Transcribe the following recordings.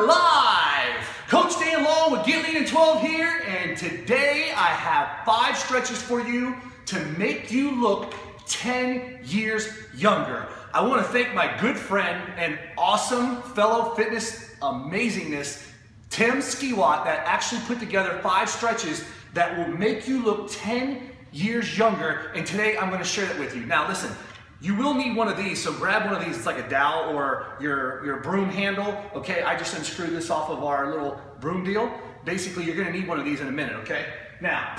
are live! Coach Dan Long with Get Lean in 12 here, and today I have 5 stretches for you to make you look 10 years younger. I want to thank my good friend and awesome fellow fitness amazingness, Tim Skiwat, that actually put together 5 stretches that will make you look 10 years younger, and today I'm going to share that with you. Now listen, you will need one of these, so grab one of these. It's like a dowel or your broom handle, okay? I just unscrewed this off of our little broom deal. Basically, you're gonna need one of these in a minute, okay? Now,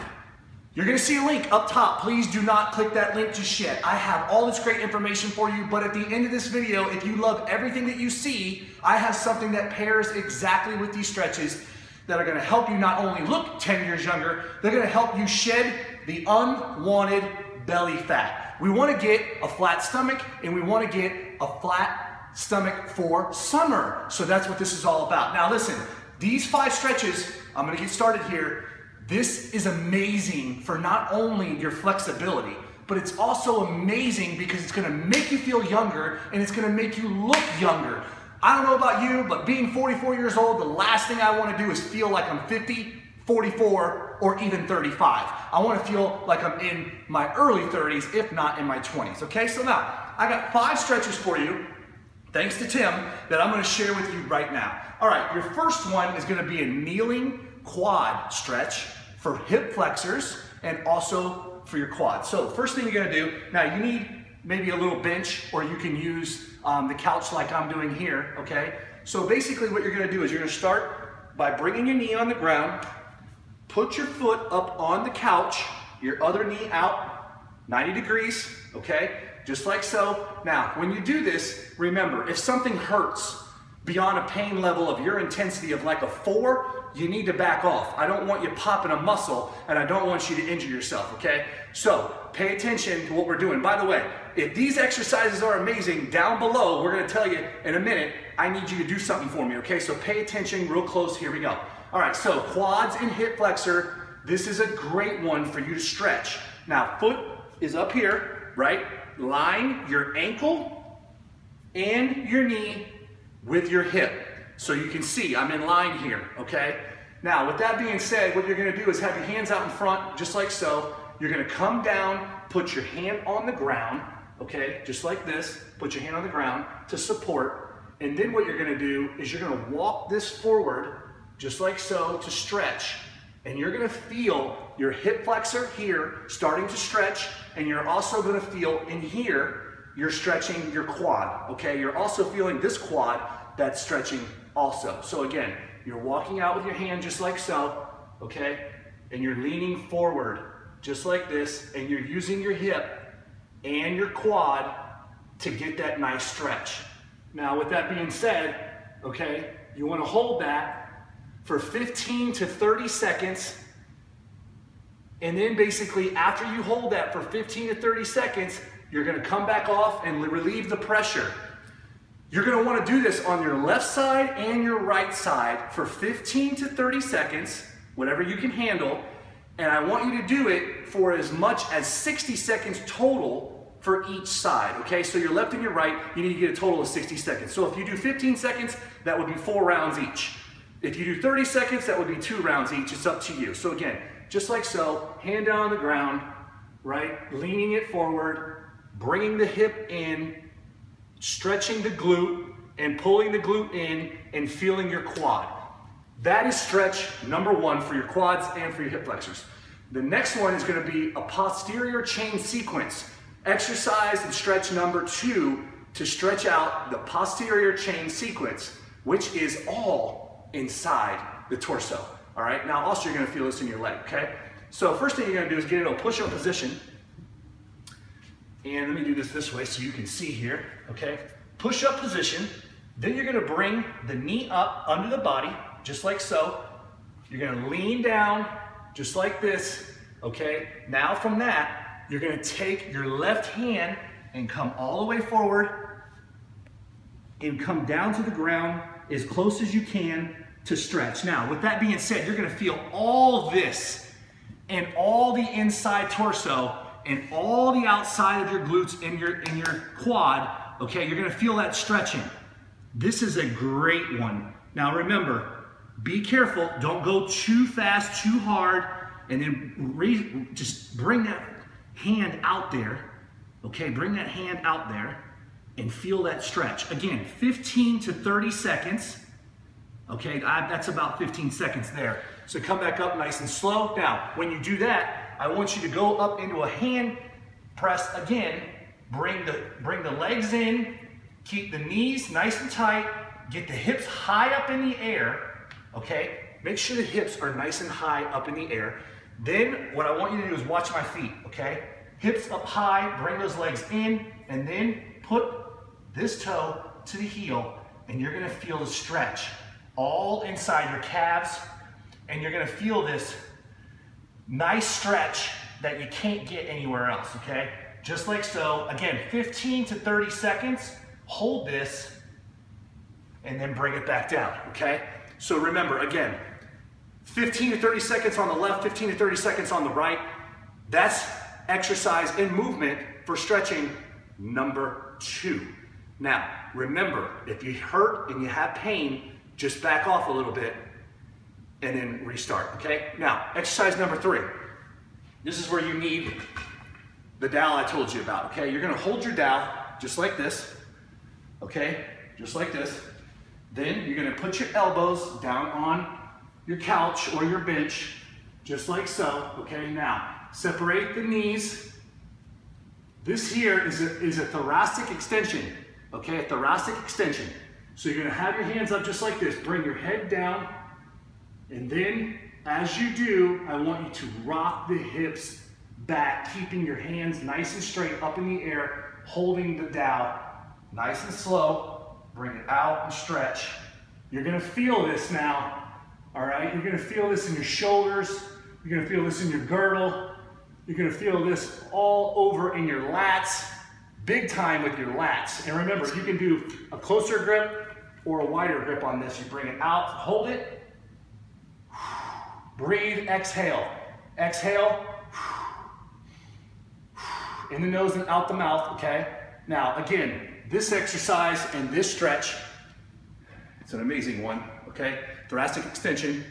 you're gonna see a link up top. Please do not click that link just yet. I have all this great information for you, but at the end of this video, if you love everything that you see, I have something that pairs exactly with these stretches that are gonna help you not only look 10 years younger, they're gonna help you shed the unwanted belly fat. We want to get a flat stomach, and we want to get a flat stomach for summer. So that's what this is all about. Now listen, these 5 stretches, I'm going to get started here. This is amazing for not only your flexibility, but it's also amazing because it's going to make you feel younger and it's going to make you look younger. I don't know about you, but being 44 years old, the last thing I want to do is feel like I'm 50, 44, or even 35. I want to feel like I'm in my early 30s, if not in my 20s, okay? So now, I got 5 stretches for you, thanks to Tim, that I'm going to share with you right now. All right, your first one is going to be a kneeling quad stretch for hip flexors and also for your quads. So first thing you're going to do, now you need maybe a little bench, or you can use the couch like I'm doing here, okay? So basically what you're going to do is you're going to start by bringing your knee on the ground. Put your foot up on the couch, your other knee out 90 degrees, okay? Just like so. Now, when you do this, remember, if something hurts beyond a pain level of your intensity of like a 4, you need to back off. I don't want you popping a muscle, and I don't want you to injure yourself, okay? So, pay attention to what we're doing. By the way, if these exercises are amazing, down below, we're gonna tell you in a minute, I need you to do something for me, okay? So pay attention real close, here we go. All right, so quads and hip flexor, this is a great one for you to stretch. Now, foot is up here, right? Line your ankle and your knee with your hip. So you can see I'm in line here, okay? Now, with that being said, what you're gonna do is have your hands out in front, just like so. You're gonna come down, put your hand on the ground, okay? Just like this, put your hand on the ground to support. And then what you're gonna do is you're gonna walk this forward, just like so, to stretch. And you're gonna feel your hip flexor here starting to stretch, and you're also gonna feel in here, you're stretching your quad, okay? You're also feeling this quad that's stretching also. So again, you're walking out with your hand just like so, okay? And you're leaning forward just like this, and you're using your hip and your quad to get that nice stretch. Now, with that being said, okay, you wanna hold that for 15 to 30 seconds, and then basically after you hold that for 15 to 30 seconds, you're gonna come back off and relieve the pressure. You're gonna wanna do this on your left side and your right side for 15 to 30 seconds, whatever you can handle, and I want you to do it for as much as 60 seconds total for each side, okay? So your left and your right, you need to get a total of 60 seconds. So if you do 15 seconds, that would be 4 rounds each. If you do 30 seconds, that would be 2 rounds each. It's up to you. So again, just like so, hand down on the ground, right? Leaning it forward, bringing the hip in, stretching the glute, and pulling the glute in, and feeling your quad. That is stretch number 1 for your quads and for your hip flexors. The next one is gonna be a posterior chain sequence. Exercise and stretch number 2 to stretch out the posterior chain sequence, which is all inside the torso, all right? Now, also you're gonna feel this in your leg, okay? So first thing you're gonna do is get into a push-up position. And let me do this way so you can see here, okay? Push-up position. Then you're gonna bring the knee up under the body, just like so. You're gonna lean down, just like this, okay? Now from that, you're gonna take your left hand and come all the way forward and come down to the ground as close as you can to stretch. Now, with that being said, you're gonna feel all this and all the inside torso and all the outside of your glutes and your quad, okay? You're gonna feel that stretching. This is a great one Now remember, be careful. Don't go too fast, too hard, and then just bring that hand out there. Okay, bring that hand out there and feel that stretch. Again, 15 to 30 seconds. Okay, that's about 15 seconds there. So come back up nice and slow. Now, when you do that, I want you to go up into a hand press again. Bring the legs in, keep the knees nice and tight, get the hips high up in the air, okay? Make sure the hips are nice and high up in the air. Then what I want you to do is watch my feet, okay? Hips up high, bring those legs in, and then put this toe to the heel, and you're gonna feel the stretch all inside your calves, and you're gonna feel this nice stretch that you can't get anywhere else, okay? Just like so. Again, 15 to 30 seconds, hold this, and then bring it back down, okay? So remember, again, 15 to 30 seconds on the left, 15 to 30 seconds on the right. That's exercise and movement for stretching number 2. Now, remember, if you hurt and you have pain, just back off a little bit and then restart, okay? Now, exercise number 3. This is where you need the dowel I told you about, okay? You're gonna hold your dowel just like this, okay? Just like this. Then you're gonna put your elbows down on your couch or your bench, just like so, okay? Now, separate the knees. This here is a thoracic extension, okay? A thoracic extension. So you're gonna have your hands up just like this. Bring your head down, and then as you do, I want you to rock the hips back, keeping your hands nice and straight up in the air, holding the dowel nice and slow. Bring it out and stretch. You're gonna feel this now, all right? You're gonna feel this in your shoulders. You're gonna feel this in your girdle. You're gonna feel this all over in your lats, big time with your lats. And remember, you can do a closer grip or a wider grip on this. You bring it out, hold it, breathe, exhale. Exhale, in the nose and out the mouth, okay? Now, again, this exercise and this stretch, it's an amazing one, okay? Thoracic extension.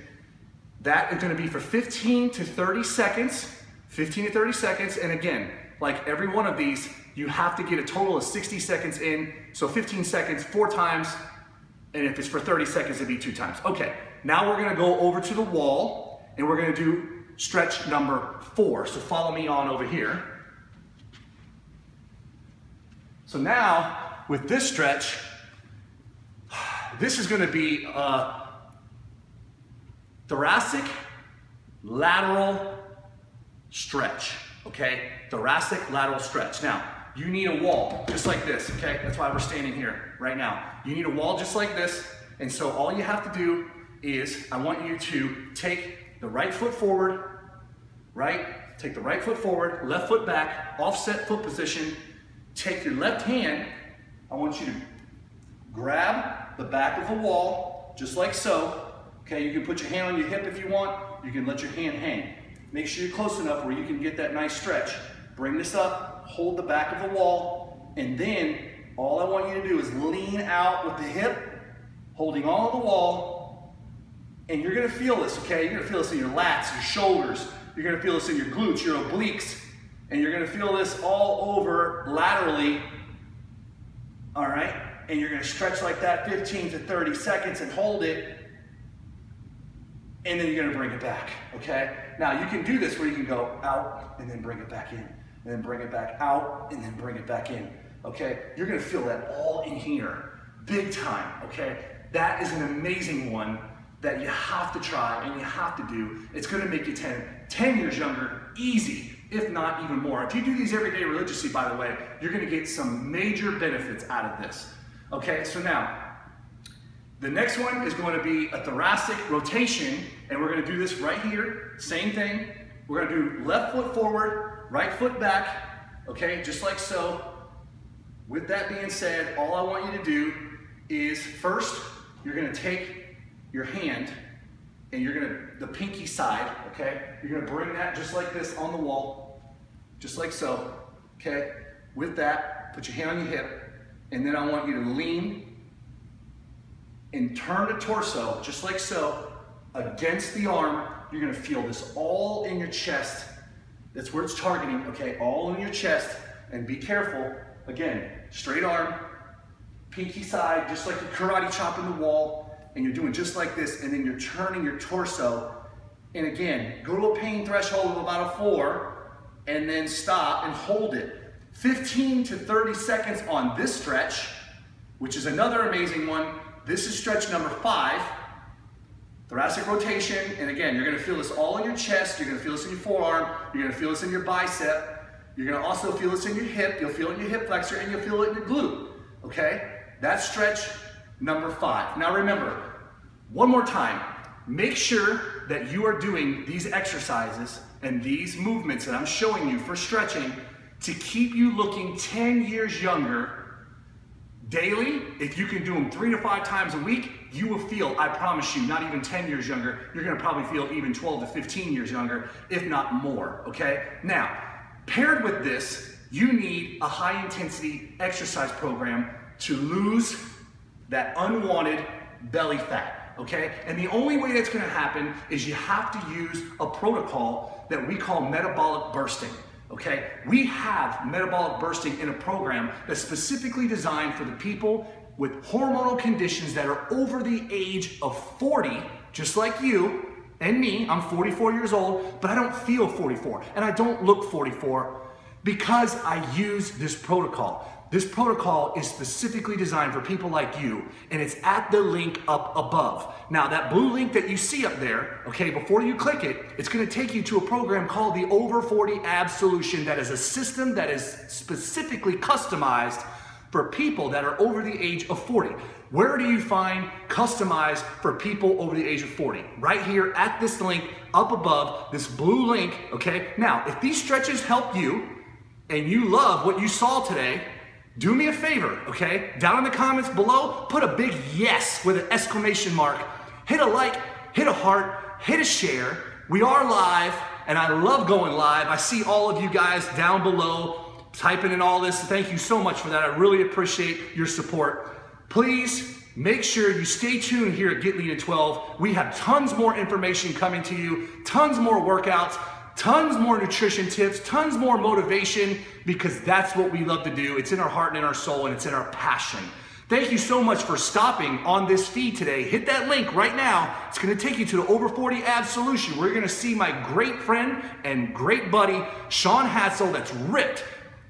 That is gonna be for 15 to 30 seconds, 15 to 30 seconds, and again, like every one of these, you have to get a total of 60 seconds in, so 15 seconds 4 times, and if it's for 30 seconds, it'd be 2 times. Okay, now we're gonna go over to the wall, and we're gonna do stretch number 4, so follow me on over here. So now, with this stretch, this is gonna be a thoracic lateral stretch, okay? Thoracic lateral stretch. Now, you need a wall just like this, okay? That's why we're standing here right now. You need a wall just like this, and so all you have to do is, I want you to take the right foot forward, right? Take the right foot forward, left foot back, offset foot position. Take your left hand, I want you to grab the back of the wall, just like so. Okay, you can put your hand on your hip if you want. You can let your hand hang. Make sure you're close enough where you can get that nice stretch. Bring this up, hold the back of the wall, and then all I want you to do is lean out with the hip, holding on to the wall, and you're gonna feel this, okay? You're gonna feel this in your lats, your shoulders. You're gonna feel this in your glutes, your obliques, and you're gonna feel this all over laterally, all right? And you're gonna stretch like that 15 to 30 seconds and hold it, and then you're gonna bring it back, okay? Now you can do this where you can go out and then bring it back in, and then bring it back out and then bring it back in, okay? You're gonna feel that all in here, big time, okay? That is an amazing one that you have to try and you have to do. It's gonna make you 10 years younger, easy, if not even more. If you do these every day religiously, by the way, you're gonna get some major benefits out of this. Okay, so now, the next one is going to be a thoracic rotation, and we're gonna do this right here, same thing. We're gonna do left foot forward, right foot back, okay, just like so. With that being said, all I want you to do is first, you're gonna take your hand and you're gonna, the pinky side, okay? You're gonna bring that just like this on the wall, just like so, okay? With that, put your hand on your hip, and then I want you to lean and turn the torso, just like so, against the arm. You're gonna feel this all in your chest. That's where it's targeting, okay? All in your chest, and be careful. Again, straight arm, pinky side, just like a karate chop in the wall, and you're doing just like this, and then you're turning your torso, and again, go to a pain threshold of about a 4, and then stop and hold it. 15 to 30 seconds on this stretch, which is another amazing one. This is stretch number 5, thoracic rotation, and again, you're gonna feel this all in your chest, you're gonna feel this in your forearm, you're gonna feel this in your bicep, you're gonna also feel this in your hip, you'll feel it in your hip flexor, and you'll feel it in your glute, okay? That's stretch number 5. Now remember, one more time, make sure that you are doing these exercises and these movements that I'm showing you for stretching to keep you looking 10 years younger daily. If you can do them 3 to 5 times a week, you will feel, I promise you, not even 10 years younger, you're gonna probably feel even 12 to 15 years younger, if not more, okay? Now, paired with this, you need a high intensity exercise program to lose that unwanted belly fat, okay? And the only way that's gonna happen is you have to use a protocol that we call metabolic bursting. Okay, we have metabolic bursting in a program that's specifically designed for the people with hormonal conditions that are over the age of 40, just like you and me. I'm 44 years old, but I don't feel 44, and I don't look 44 because I use this protocol. This protocol is specifically designed for people like you, and it's at the link up above. Now, that blue link that you see up there, okay, before you click it, it's gonna take you to a program called the Over 40 Abs Solution that is a system that is specifically customized for people that are over the age of 40. Where do you find customized for people over the age of 40? Right here at this link up above, this blue link, okay? Now, if these stretches help you and you love what you saw today, do me a favor, okay? Down in the comments below, put a big yes with an exclamation mark. Hit a like, hit a heart, hit a share. We are live, and I love going live. I see all of you guys down below typing in all this. Thank you so much for that. I really appreciate your support. Please make sure you stay tuned here at Get Lean in 12. We have tons more information coming to you, tons more workouts, tons more nutrition tips, tons more motivation, because that's what we love to do. It's in our heart and in our soul, and it's in our passion. Thank you so much for stopping on this feed today. Hit that link right now. It's gonna take you to the Over 40 Abs Solution. We're gonna see my great friend and great buddy, Sean Hatzel, that's ripped.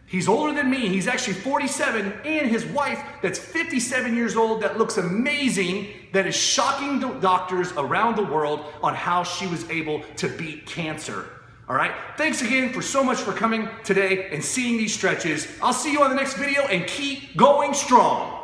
He's older than me. He's actually 47, and his wife that's 57 years old that looks amazing, that is shocking doctors around the world on how she was able to beat cancer. All right, thanks again for so much for coming today and seeing these stretches. I'll see you on the next video, and keep going strong.